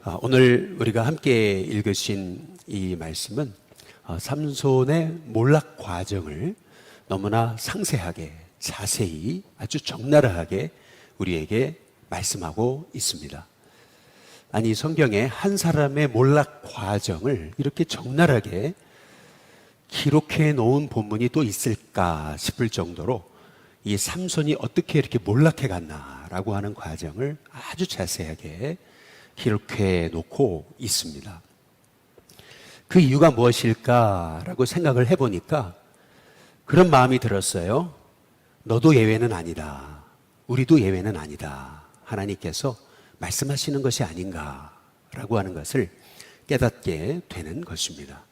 오늘 우리가 함께 읽으신 이 말씀은 삼손의 몰락 과정을 너무나 상세하게, 자세히, 아주 적나라하게 우리에게 말씀하고 있습니다. 아니, 성경에 한 사람의 몰락 과정을 이렇게 적나라하게 기록해 놓은 본문이 또 있을까 싶을 정도로 이 삼손이 어떻게 이렇게 몰락해 갔나라고 하는 과정을 아주 자세하게 기록해 놓고 있습니다. 그 이유가 무엇일까라고 생각을 해보니까 그런 마음이 들었어요. 너도 예외는 아니다. 우리도 예외는 아니다. 하나님께서 말씀하시는 것이 아닌가라고 하는 것을 깨닫게 되는 것입니다.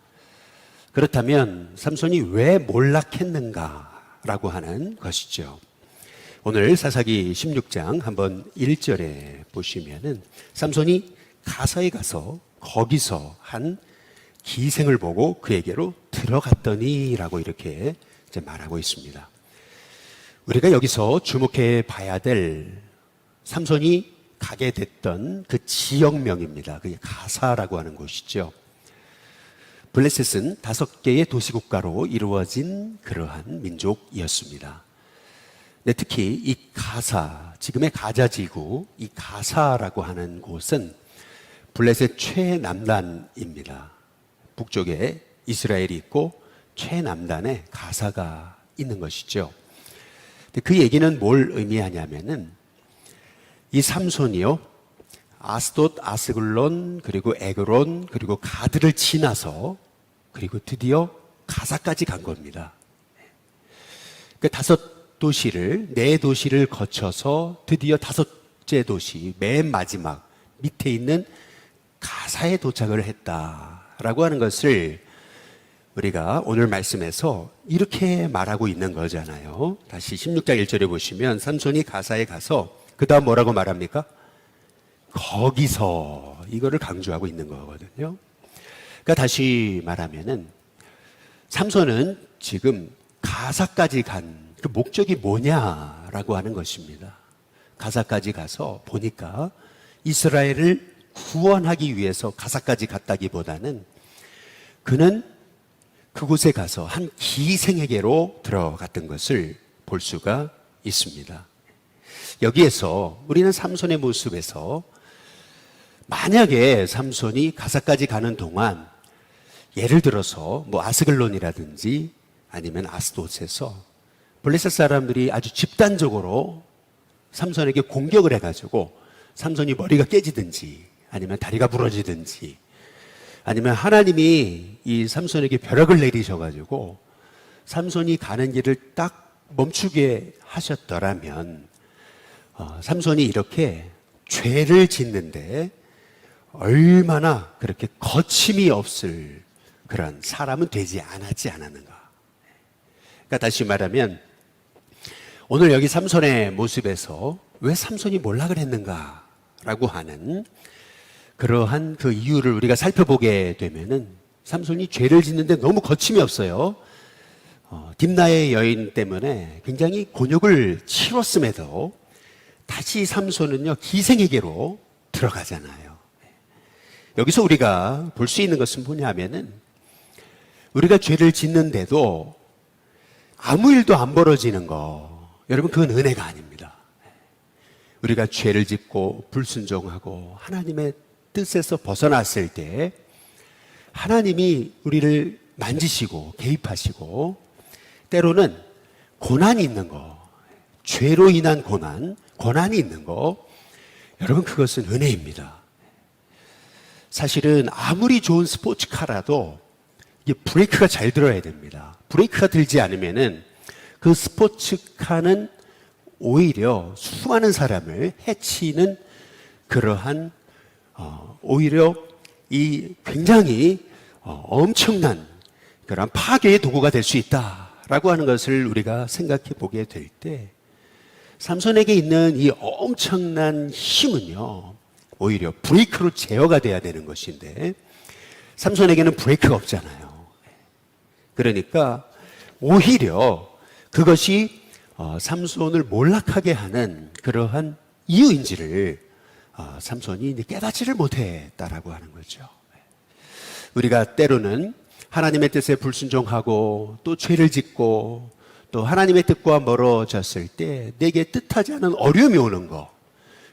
그렇다면 삼손이 왜 몰락했는가라고 하는 것이죠. 오늘 사사기 16장 한번 1절에 보시면은 삼손이 가사에 가서 거기서 한 기생을 보고 그에게로 들어갔더니 라고 이렇게 이제 말하고 있습니다. 우리가 여기서 주목해 봐야 될 삼손이 가게 됐던 그 지역명입니다. 그게 가사라고 하는 곳이죠. 블레셋은 5개의 도시국가로 이루어진 그러한 민족이었습니다. 네, 특히 이 가사, 지금의 가자지구, 이 가사라고 하는 곳은 블레셋 최남단입니다. 북쪽에 이스라엘이 있고 최남단에 가사가 있는 것이죠. 그 얘기는 뭘 의미하냐면은 이 삼손이요, 아스돗, 아스글론, 그리고 에그론, 그리고 가드를 지나서 그리고 드디어 가사까지 간 겁니다. 그 4도시를 거쳐서 드디어 5째 도시, 맨 마지막 밑에 있는 가사에 도착을 했다라고 하는 것을 우리가 오늘 말씀에서 이렇게 말하고 있는 거잖아요. 다시 16장 1절에 보시면 삼손이 가사에 가서 그 다음 뭐라고 말합니까? 거기서, 이거를 강조하고 있는 거거든요. 그러니까 다시 말하면은 삼손은 지금 가사까지 간 그 목적이 뭐냐라고 하는 것입니다. 가사까지 가서 보니까 이스라엘을 구원하기 위해서 가사까지 갔다기보다는 그는 그곳에 가서 한 기생에게로 들어갔던 것을 볼 수가 있습니다. 여기에서 우리는 삼손의 모습에서 만약에 삼손이 가사까지 가는 동안 예를 들어서 뭐 아스글론이라든지 아니면 아스돗에서 블레셋 사람들이 아주 집단적으로 삼손에게 공격을 해가지고 삼손이 머리가 깨지든지 아니면 다리가 부러지든지 아니면 하나님이 이 삼손에게 벼락을 내리셔가지고 삼손이 가는 길을 딱 멈추게 하셨더라면 삼손이 이렇게 죄를 짓는데 얼마나 그렇게 거침이 없을 그런 사람은 되지 않았는가. 그러니까 다시 말하면 오늘 여기 삼손의 모습에서 왜 삼손이 몰락을 했는가라고 하는 그러한 그 이유를 우리가 살펴보게 되면은 삼손이 죄를 짓는데 너무 거침이 없어요. 딥나의 여인 때문에 굉장히 곤욕을 치렀음에도 다시 삼손은요 기생에게로 들어가잖아요. 여기서 우리가 볼 수 있는 것은 뭐냐면은 우리가 죄를 짓는데도 아무 일도 안 벌어지는 거, 여러분 그건 은혜가 아닙니다. 우리가 죄를 짓고 불순종하고 하나님의 뜻에서 벗어났을 때 하나님이 우리를 만지시고 개입하시고 때로는 고난이 있는 거, 죄로 인한 고난이 있는 거, 여러분 그것은 은혜입니다. 사실은 아무리 좋은 스포츠카라도 이게 브레이크가 잘 들어야 됩니다. 브레이크가 들지 않으면은 그 스포츠카는 오히려 수많은 사람을 해치는 그러한 오히려 이 굉장히 엄청난 그런 파괴의 도구가 될 수 있다라고 하는 것을 우리가 생각해 보게 될 때 삼손에게 있는 이 엄청난 힘은요 오히려 브레이크로 제어가 돼야 되는 것인데 삼손에게는 브레이크가 없잖아요. 그러니까 오히려 그것이 삼손을 몰락하게 하는 그러한 이유인지를 삼손이 이제 깨닫지를 못했다라고 하는 거죠. 우리가 때로는 하나님의 뜻에 불순종하고 또 죄를 짓고 또 하나님의 뜻과 멀어졌을 때 내게 뜻하지 않은 어려움이 오는 거,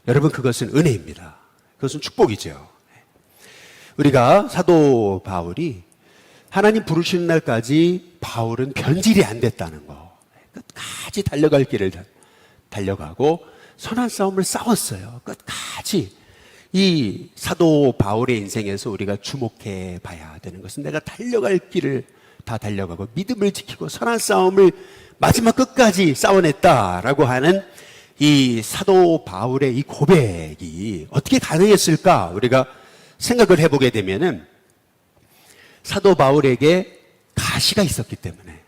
여러분 그것은 은혜입니다. 그것은 축복이죠. 우리가 사도 바울이 하나님 부르시는 날까지 바울은 변질이 안 됐다는 거, 끝까지 달려갈 길을 달려가고 선한 싸움을 싸웠어요. 끝까지. 이 사도 바울의 인생에서 우리가 주목해 봐야 되는 것은 내가 달려갈 길을 다 달려가고 믿음을 지키고 선한 싸움을 마지막 끝까지 싸워냈다라고 하는 이 사도 바울의 이 고백이 어떻게 가능했을까 우리가 생각을 해보게 되면은 사도 바울에게 가시가 있었기 때문에,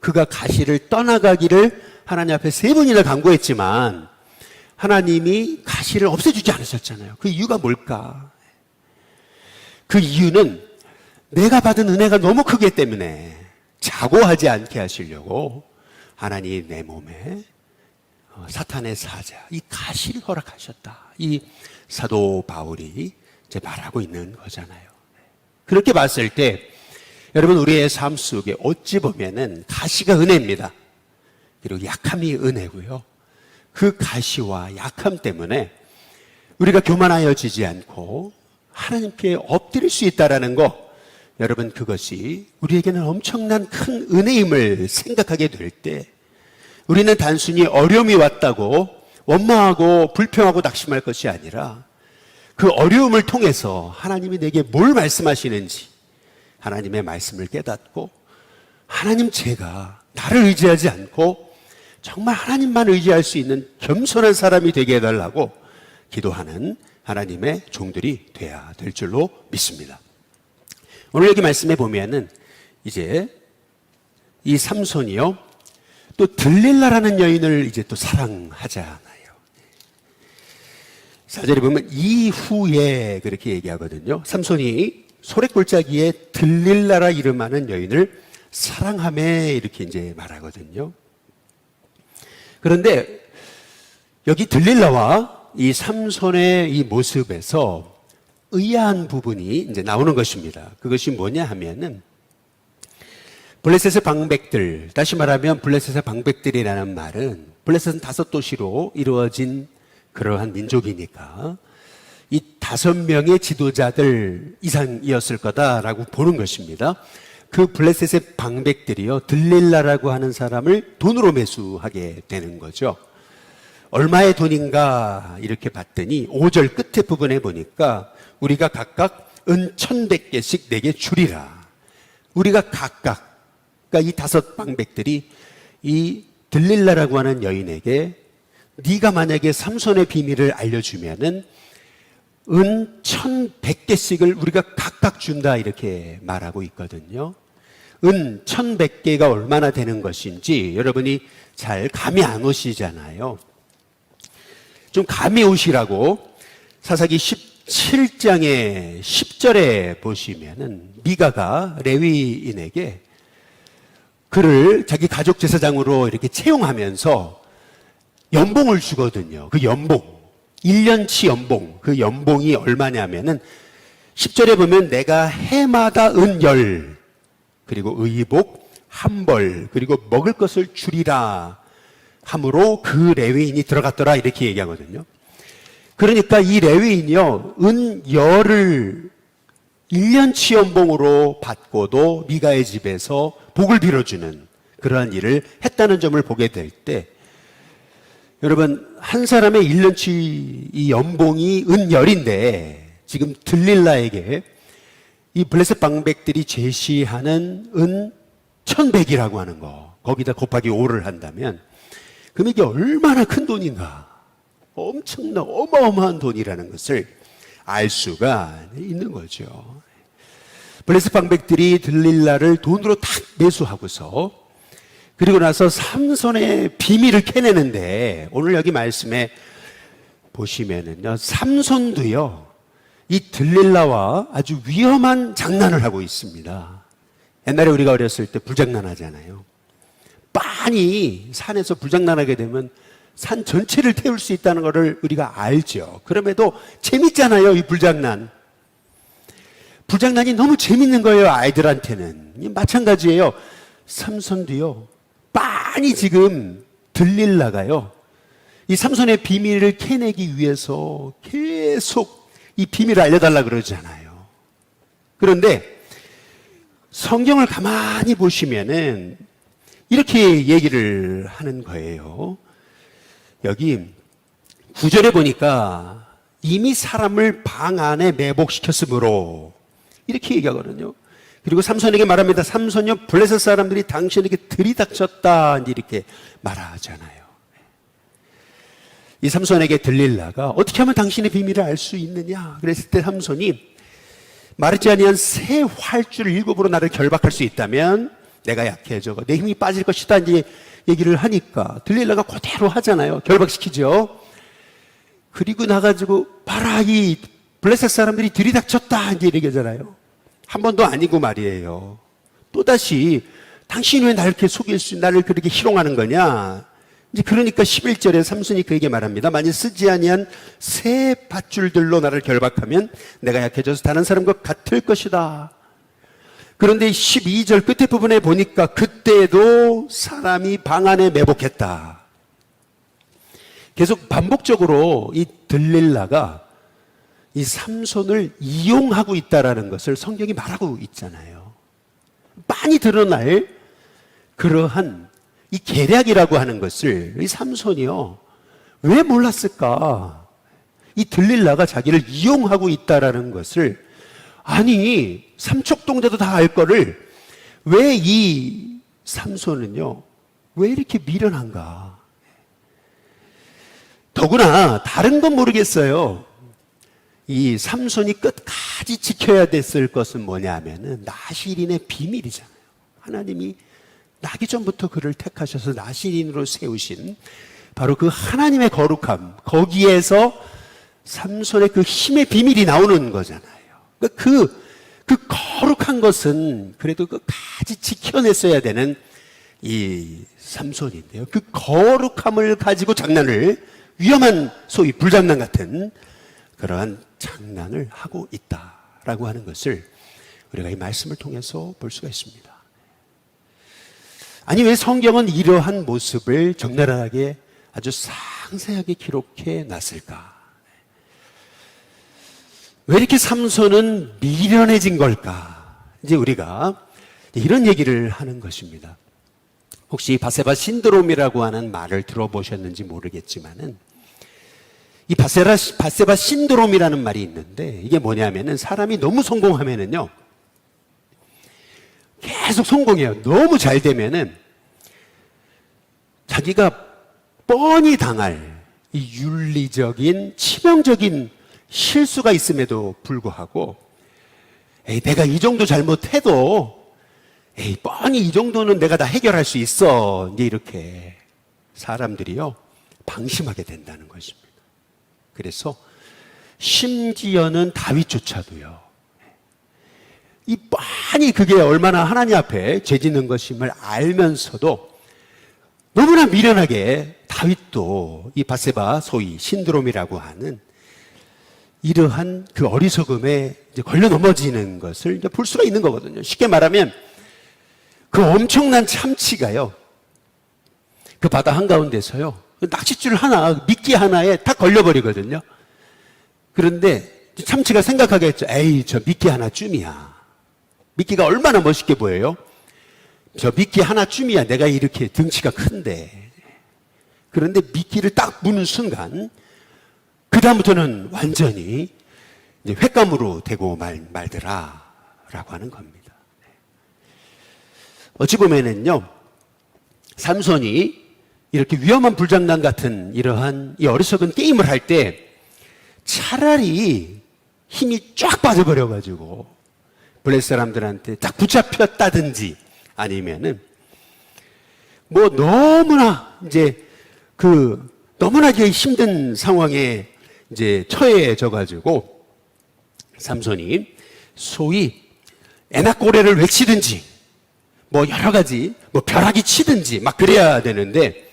그가 가시를 떠나가기를 하나님 앞에 3번이나 간구했지만 하나님이 가시를 없애주지 않으셨잖아요. 그 이유가 뭘까? 그 이유는 내가 받은 은혜가 너무 크기 때문에 자고하지 않게 하시려고 하나님이 내 몸에 사탄의 사자, 이 가시를 허락하셨다. 이 사도 바울이 이제 말하고 있는 거잖아요. 그렇게 봤을 때 여러분 우리의 삶 속에 어찌 보면은 가시가 은혜입니다. 그리고 약함이 은혜고요. 그 가시와 약함 때문에 우리가 교만하여지지 않고 하나님께 엎드릴 수 있다라는 거, 여러분 그것이 우리에게는 엄청난 큰 은혜임을 생각하게 될 때 우리는 단순히 어려움이 왔다고 원망하고 불평하고 낙심할 것이 아니라 그 어려움을 통해서 하나님이 내게 뭘 말씀하시는지 하나님의 말씀을 깨닫고 하나님, 제가 나를 의지하지 않고 정말 하나님만 의지할 수 있는 겸손한 사람이 되게 해달라고 기도하는 하나님의 종들이 돼야 될 줄로 믿습니다. 오늘 여기 말씀해 보면은 이제 이 삼손이요, 또 들릴라라는 여인을 이제 또 사랑하잖아요. 4절에 보면 이후에 그렇게 얘기하거든요. 삼손이 소래골짜기에 들릴라라 이름하는 여인을 사랑하며 이렇게 이제 말하거든요. 그런데 여기 들릴라와 이 삼손의 이 모습에서 의아한 부분이 이제 나오는 것입니다. 그것이 뭐냐 하면은 블레셋의 방백들, 다시 말하면 블레셋의 방백들이라는 말은 블레셋은 5도시로 이루어진 그러한 민족이니까 이 5명의 지도자들 이상이었을 거다라고 보는 것입니다. 그 블레셋의 방백들이요, 들릴라라고 하는 사람을 돈으로 매수하게 되는 거죠. 얼마의 돈인가 이렇게 봤더니 5절 끝에 부분에 보니까 우리가 각각 은 1,100개씩 내게 주리라. 우리가 각각, 그러니까 이 5 방백들이 이 들릴라라고 하는 여인에게 네가 만약에 삼손의 비밀을 알려주면은 은 1,100개씩을 우리가 각각 준다 이렇게 말하고 있거든요. 은 1,100개가 얼마나 되는 것인지 여러분이 잘 감이 안 오시잖아요. 좀 감이 오시라고 사사기 17장의 10절에 보시면은 미가가 레위인에게 그를 자기 가족 제사장으로 이렇게 채용하면서 연봉을 주거든요. 그 연봉, 1년치 연봉, 그 연봉이 얼마냐면은 10절에 보면 내가 해마다 은열, 그리고 의복, 한벌, 그리고 먹을 것을 주리라 함으로 그 레위인이 들어갔더라 이렇게 얘기하거든요. 그러니까 이 레위인이요, 은열을 1년치 연봉으로 받고도 미가의 집에서 복을 빌어주는 그러한 일을 했다는 점을 보게 될 때, 여러분 한 사람의 1년치 이 연봉이 은열인데 지금 들릴라에게 이 블레셋 방백들이 제시하는 은 1,100이라고 하는 거, 거기다 곱하기 5를 한다면 그럼 이게 얼마나 큰 돈인가, 엄청난 어마어마한 돈이라는 것을 알 수가 있는 거죠. 블레셋 방백들이 들릴라를 돈으로 탁 매수하고서 그리고 나서 삼손의 비밀을 캐내는데, 오늘 여기 말씀에 보시면은요, 삼손도요 이 들릴라와 아주 위험한 장난을 하고 있습니다. 옛날에 우리가 어렸을 때 불장난하잖아요. 빤히 산에서 불장난하게 되면 산 전체를 태울 수 있다는 것을 우리가 알죠. 그럼에도 재밌잖아요, 이 불장난. 불장난이 너무 재밌는 거예요, 아이들한테는. 마찬가지예요. 삼손도요, 빤히 지금 들릴라가요, 이 삼손의 비밀을 캐내기 위해서 계속 이 비밀을 알려달라 그러잖아요. 그런데 성경을 가만히 보시면은 이렇게 얘기를 하는 거예요. 여기 9절에 보니까 이미 사람을 방 안에 매복시켰으므로 이렇게 얘기하거든요. 그리고 삼손에게 말합니다. 삼손이여, 블레셋 사람들이 당신에게 들이닥쳤다, 이렇게 말하잖아요. 이 삼손에게 들릴라가 어떻게 하면 당신의 비밀을 알 수 있느냐 그랬을 때 삼손이 마르지 아니한 새 활주를 7으로 나를 결박할 수 있다면 내가 약해져 내 힘이 빠질 것이다, 이제 얘기를 하니까 들릴라가 그대로 하잖아요. 결박시키죠. 그리고 나가지고 봐라, 이 블레셋 사람들이 들이닥쳤다, 이제 얘기하잖아요. 한 번도 아니고 말이에요. 또다시 당신이 왜 나를 이렇게 나를 그렇게 희롱하는 거냐. 이제 그러니까 11절에 삼손이 그에게 말합니다. 만일 쓰지 아니한 새 밧줄들로 나를 결박하면 내가 약해져서 다른 사람과 같을 것이다. 그런데 12절 끝에 부분에 보니까 그때도 사람이 방 안에 매복했다. 계속 반복적으로 이 들릴라가 이 삼손을 이용하고 있다라는 것을 성경이 말하고 있잖아요. 많이 드러날 그러한 이 계략이라고 하는 것을 이 삼손이요, 왜 몰랐을까? 이 들릴라가 자기를 이용하고 있다라는 것을, 아니 삼척동자도 다 알 거를 왜 이 삼손은요, 왜 이렇게 미련한가? 더구나 다른 건 모르겠어요. 이 삼손이 끝까지 지켜야 됐을 것은 뭐냐면은 나실인의 비밀이잖아요. 하나님이 나기 전부터 그를 택하셔서 나실인으로 세우신 바로 그 하나님의 거룩함, 거기에서 삼손의 그 힘의 비밀이 나오는 거잖아요. 그 거룩한 것은 그래도 끝까지 지켜냈어야 되는 이 삼손인데요. 그 거룩함을 가지고 장난을, 위험한 소위 불장난 같은 그러한 장난을 하고 있다라고 하는 것을 우리가 이 말씀을 통해서 볼 수가 있습니다. 아니, 왜 성경은 이러한 모습을 적나라하게 아주 상세하게 기록해 놨을까? 왜 이렇게 삼손은 미련해진 걸까? 이제 우리가 이런 얘기를 하는 것입니다. 혹시 바세바 신드롬이라고 하는 말을 들어보셨는지 모르겠지만은, 이 바세바 신드롬이라는 말이 있는데, 이게 뭐냐면은 사람이 너무 성공하면은요, 계속 성공해요. 너무 잘 되면은 자기가 뻔히 당할 이 윤리적인 치명적인 실수가 있음에도 불구하고, 내가 이 정도 잘못해도 뻔히 이 정도는 내가 다 해결할 수 있어, 이제 이렇게 사람들이요 방심하게 된다는 것입니다. 그래서 심지어는 다윗조차도요, 이 뻔히 그게 얼마나 하나님 앞에 죄 짓는 것임을 알면서도 너무나 미련하게 다윗도 이 바세바 소위 신드롬이라고 하는 이러한 그 어리석음에 이제 걸려 넘어지는 것을 이제 볼 수가 있는 거거든요. 쉽게 말하면 그 엄청난 참치가요, 그 바다 한가운데서요, 낚싯줄 하나, 미끼 하나에 딱 걸려버리거든요. 그런데 참치가 생각하겠죠. 에이, 저 미끼 하나쯤이야. 미끼가 얼마나 멋있게 보여요? 저 미끼 하나쯤이야. 내가 이렇게 덩치가 큰데. 그런데 미끼를 딱 무는 순간, 그다음부터는 완전히 이제 횟감으로 되고 말더라라고 하는 겁니다. 어찌 보면은요, 삼손이 이렇게 위험한 불장난 같은 이러한 이 어리석은 게임을 할 때 차라리 힘이 쫙 빠져버려가지고 블레셋 사람들한테 딱 붙잡혔다든지, 아니면은 뭐 너무나 이제 너무나 힘든 상황에 이제 처해져가지고 삼손이 소위 애낙고래를 외치든지 뭐 여러 가지 뭐 벼락이 치든지 막 그래야 되는데,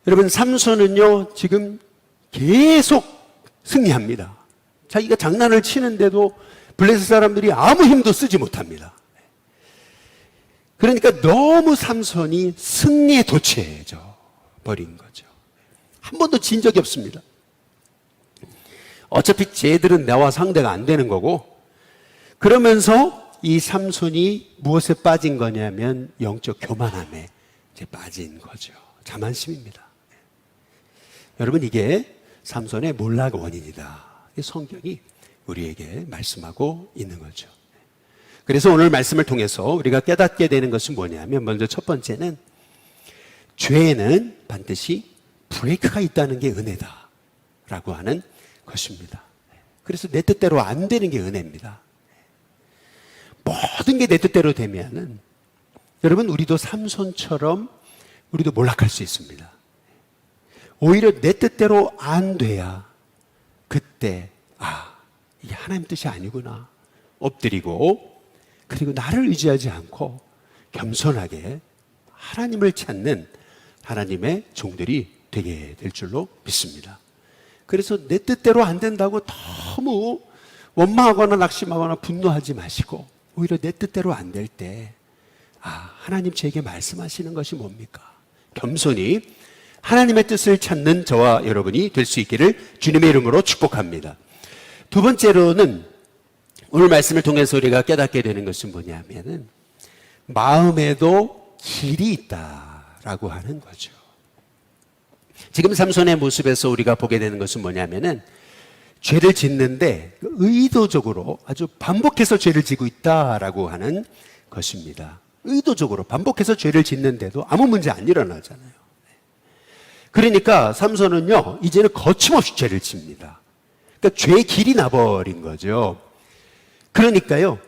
여러분, 삼손은요, 지금 계속 승리합니다. 자기가 장난을 치는데도 블레셋 사람들이 아무 힘도 쓰지 못합니다. 그러니까 너무 삼손이 승리에 도취해져 버린 거죠. 한 번도 진 적이 없습니다. 어차피 쟤들은 나와 상대가 안 되는 거고, 그러면서 이 삼손이 무엇에 빠진 거냐면 영적 교만함에 이제 빠진 거죠. 자만심입니다. 여러분, 이게 삼손의 몰락 원인이다. 성경이 우리에게 말씀하고 있는 거죠. 그래서 오늘 말씀을 통해서 우리가 깨닫게 되는 것은 뭐냐면, 먼저 첫 번째는 죄에는 반드시 브레이크가 있다는 게 은혜다라고 하는 것입니다. 그래서 내 뜻대로 안 되는 게 은혜입니다. 모든 게 내 뜻대로 되면은 여러분, 우리도 삼손처럼 우리도 몰락할 수 있습니다. 오히려 내 뜻대로 안 돼야 그때 이게 하나님 뜻이 아니구나 엎드리고, 그리고 나를 의지하지 않고 겸손하게 하나님을 찾는 하나님의 종들이 되게 될 줄로 믿습니다. 그래서 내 뜻대로 안 된다고 너무 원망하거나 낙심하거나 분노하지 마시고, 오히려 내 뜻대로 안 될 때 하나님 제게 말씀하시는 것이 뭡니까? 겸손히 하나님의 뜻을 찾는 저와 여러분이 될 수 있기를 주님의 이름으로 축복합니다. 두 번째로는 오늘 말씀을 통해서 우리가 깨닫게 되는 것은 뭐냐면은 마음에도 길이 있다라고 하는 거죠. 지금 삼손의 모습에서 우리가 보게 되는 것은 뭐냐면은 죄를 짓는데 의도적으로 아주 반복해서 죄를 지고 있다라고 하는 것입니다. 의도적으로 반복해서 죄를 짓는데도 아무 문제 안 일어나잖아요. 그러니까 삼손은요, 이제는 거침없이 죄를 칩니다. 그러니까 죄의 길이 나버린 거죠. 그러니까요,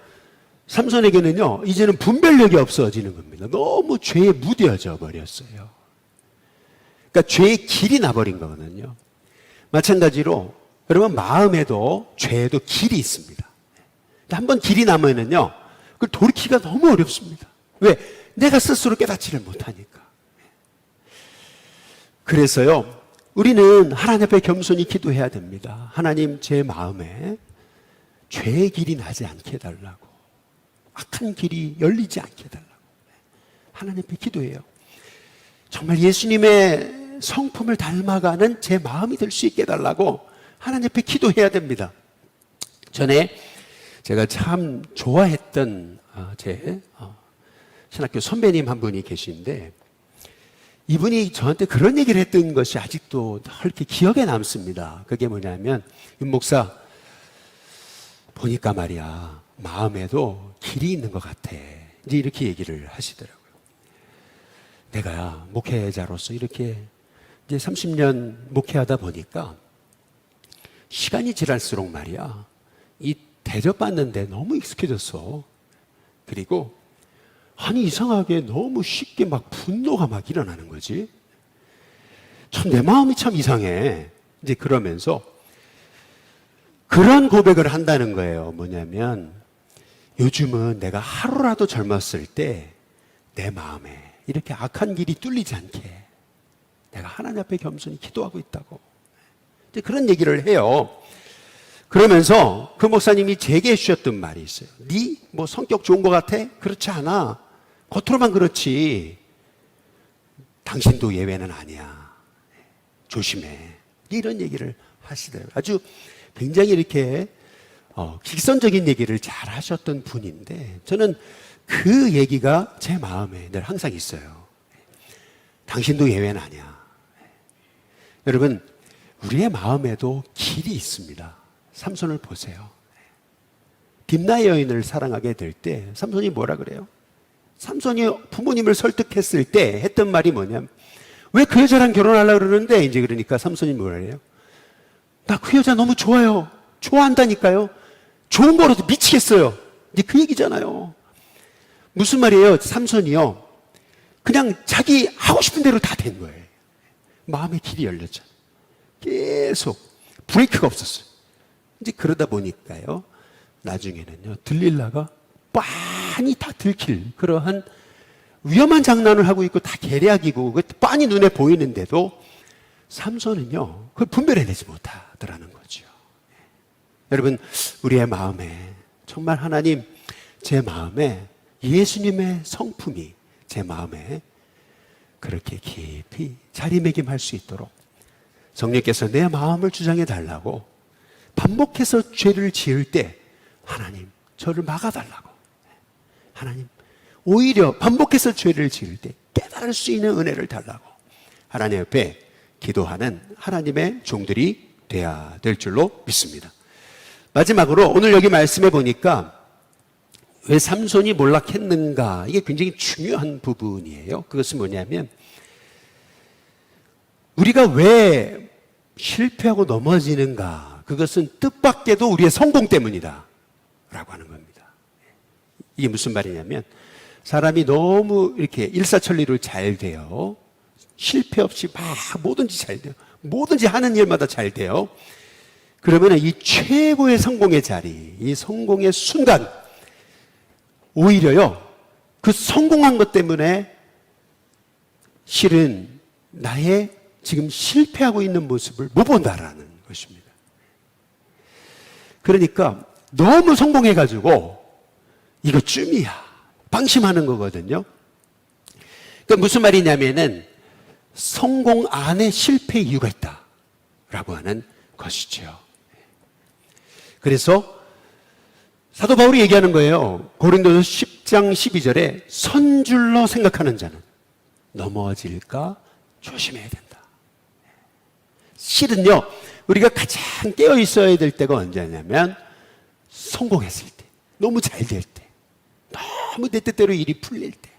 삼손에게는요, 이제는 분별력이 없어지는 겁니다. 너무 죄에 무뎌져 버렸어요. 그러니까 죄의 길이 나버린 거거든요. 마찬가지로 여러분, 마음에도 죄에도 길이 있습니다. 한번 길이 나면은요, 그걸 돌이키기가 너무 어렵습니다. 왜? 내가 스스로 깨닫지를 못하니까. 그래서요, 우리는 하나님 앞에 겸손히 기도해야 됩니다. 하나님, 제 마음에 죄의 길이 나지 않게 해달라고, 악한 길이 열리지 않게 해달라고 하나님 앞에 기도해요. 정말 예수님의 성품을 닮아가는 제 마음이 될 수 있게 해달라고 하나님 앞에 기도해야 됩니다. 전에 제가 참 좋아했던 제 신학교 선배님 한 분이 계신데, 이분이 저한테 그런 얘기를 했던 것이 아직도 이렇게 기억에 남습니다. 그게 뭐냐면, 윤 목사, 보니까 말이야, 마음에도 길이 있는 것 같아. 이제 이렇게 얘기를 하시더라고요. 내가 목회자로서 이렇게 이제 30년 목회하다 보니까 시간이 지날수록 말이야, 이 대접받는데 너무 익숙해졌어. 그리고 아니, 이상하게 너무 쉽게 막 분노가 막 일어나는 거지. 참 내 마음이 참 이상해. 이제 그러면서 그런 고백을 한다는 거예요. 뭐냐면, 요즘은 내가 하루라도 젊었을 때 내 마음에 이렇게 악한 길이 뚫리지 않게 내가 하나님 앞에 겸손히 기도하고 있다고. 이제 그런 얘기를 해요. 그러면서 그 목사님이 제게 해주셨던 말이 있어요. 네 뭐 성격 좋은 것 같아? 그렇지 않아. 겉으로만 그렇지. 당신도 예외는 아니야. 조심해. 이런 얘기를 하시더라고요. 아주 굉장히 이렇게 직선적인 얘기를 잘 하셨던 분인데, 저는 그 얘기가 제 마음에 늘 항상 있어요. 당신도 예외는 아니야. 여러분, 우리의 마음에도 길이 있습니다. 삼손을 보세요. 딥나 여인을 사랑하게 될 때 삼손이 뭐라 그래요? 삼손이 부모님을 설득했을 때 했던 말이 뭐냐면, 왜 그 여자랑 결혼하려고 그러는데, 이제 그러니까 삼손이 뭐라 그래요? 나 그 여자 너무 좋아요. 좋아한다니까요. 좋은 거라도 미치겠어요. 이제 그 얘기잖아요. 무슨 말이에요? 삼손이요, 그냥 자기 하고 싶은 대로 다 된 거예요. 마음의 길이 열렸잖아요. 계속 브레이크가 없었어요. 이제 그러다 보니까요, 나중에는요, 들릴라가 빤히 다 들킬 그러한 위험한 장난을 하고 있고 다 계략이고 빤히 눈에 보이는데도 삼손은요, 그걸 분별해내지 못하더라는 거죠. 여러분, 우리의 마음에 정말 하나님, 제 마음에 예수님의 성품이 제 마음에 그렇게 깊이 자리매김할 수 있도록 성령께서 내 마음을 주장해 달라고 반복해서 죄를 지을 때 하나님 저를 막아달라고, 하나님 오히려 반복해서 죄를 지을 때 깨달을 수 있는 은혜를 달라고 하나님 옆에 기도하는 하나님의 종들이 돼야 될 줄로 믿습니다. 마지막으로 오늘 여기 말씀해 보니까 왜 삼손이 몰락했는가, 이게 굉장히 중요한 부분이에요. 그것은 뭐냐면 우리가 왜 실패하고 넘어지는가, 그것은 뜻밖에도 우리의 성공 때문이다 라고 하는 겁니다. 이게 무슨 말이냐면 사람이 너무 이렇게 일사천리로 잘 돼요. 실패 없이 막 뭐든지 잘 돼요. 뭐든지 하는 일마다 잘 돼요. 그러면 이 최고의 성공의 자리, 이 성공의 순간, 오히려요, 그 성공한 것 때문에 실은 나의 지금 실패하고 있는 모습을 못 본다라는 것입니다. 그러니까 너무 성공해가지고 이거 쯤이야, 방심하는 거거든요. 그러니까 무슨 말이냐면은 성공 안에 실패 이유가 있다라고 하는 것이죠. 그래서 사도 바울이 얘기하는 거예요. 고린도서 10장 12절에 선줄로 생각하는 자는 넘어질까 조심해야 된다. 실은요, 우리가 가장 깨어 있어야 될 때가 언제냐면 성공했을 때, 너무 잘 될 때, 너무 내 뜻대로 일이 풀릴 때,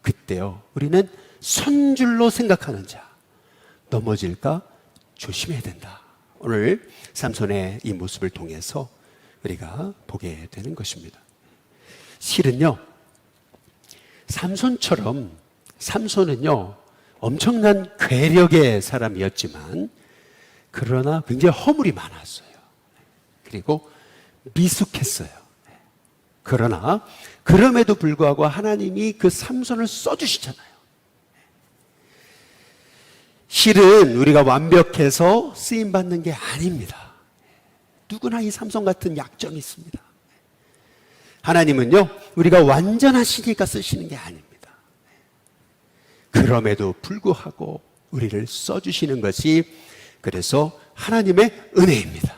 그때요 우리는 선줄로 생각하는 자, 넘어질까 조심해야 된다. 오늘 삼손의 이 모습을 통해서 우리가 보게 되는 것입니다. 실은요, 삼손은요 엄청난 괴력의 사람이었지만 그러나 굉장히 허물이 많았어요. 그리고 미숙했어요. 그러나 그럼에도 불구하고 하나님이 그 삼손을 써주시잖아요. 실은 우리가 완벽해서 쓰임받는 게 아닙니다. 누구나 이 삼손 같은 약점이 있습니다. 하나님은요, 우리가 완전하시니까 쓰시는 게 아닙니다. 그럼에도 불구하고 우리를 써주시는 것이 그래서 하나님의 은혜입니다.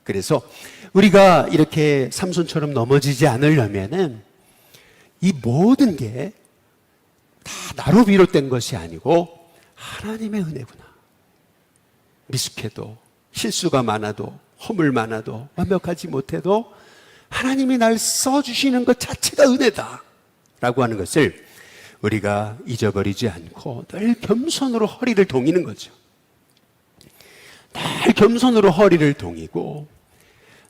그래서 우리가 이렇게 삼손처럼 넘어지지 않으려면은 이 모든 게 다 나로 비롯된 것이 아니고 하나님의 은혜구나. 미숙해도, 실수가 많아도, 허물 많아도, 완벽하지 못해도 하나님이 날 써주시는 것 자체가 은혜다 라고 하는 것을 우리가 잊어버리지 않고 늘 겸손으로 허리를 동이는 거죠. 늘 겸손으로 허리를 동이고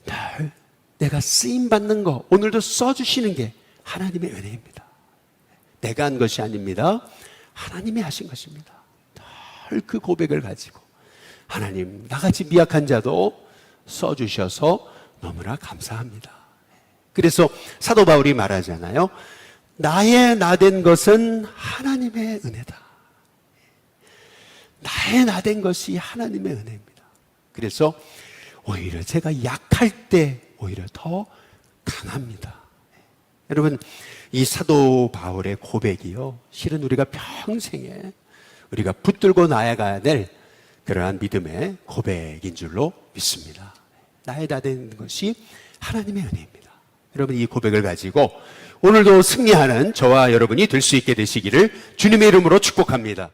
늘 내가 쓰임받는 거, 오늘도 써주시는 게 하나님의 은혜입니다. 내가 한 것이 아닙니다. 하나님이 하신 것입니다. 늘 그 고백을 가지고 하나님, 나같이 미약한 자도 써주셔서 너무나 감사합니다. 그래서 사도 바울이 말하잖아요. 나의 나된 것은 하나님의 은혜다. 나의 나된 것이 하나님의 은혜입니다. 그래서 오히려 제가 약할 때 오히려 더 강합니다. 여러분, 이 사도 바울의 고백이요, 실은 우리가 평생에 우리가 붙들고 나아가야 될 그러한 믿음의 고백인 줄로 믿습니다. 나의 나된 것이 하나님의 은혜입니다. 여러분, 이 고백을 가지고 오늘도 승리하는 저와 여러분이 될 수 있게 되시기를 주님의 이름으로 축복합니다.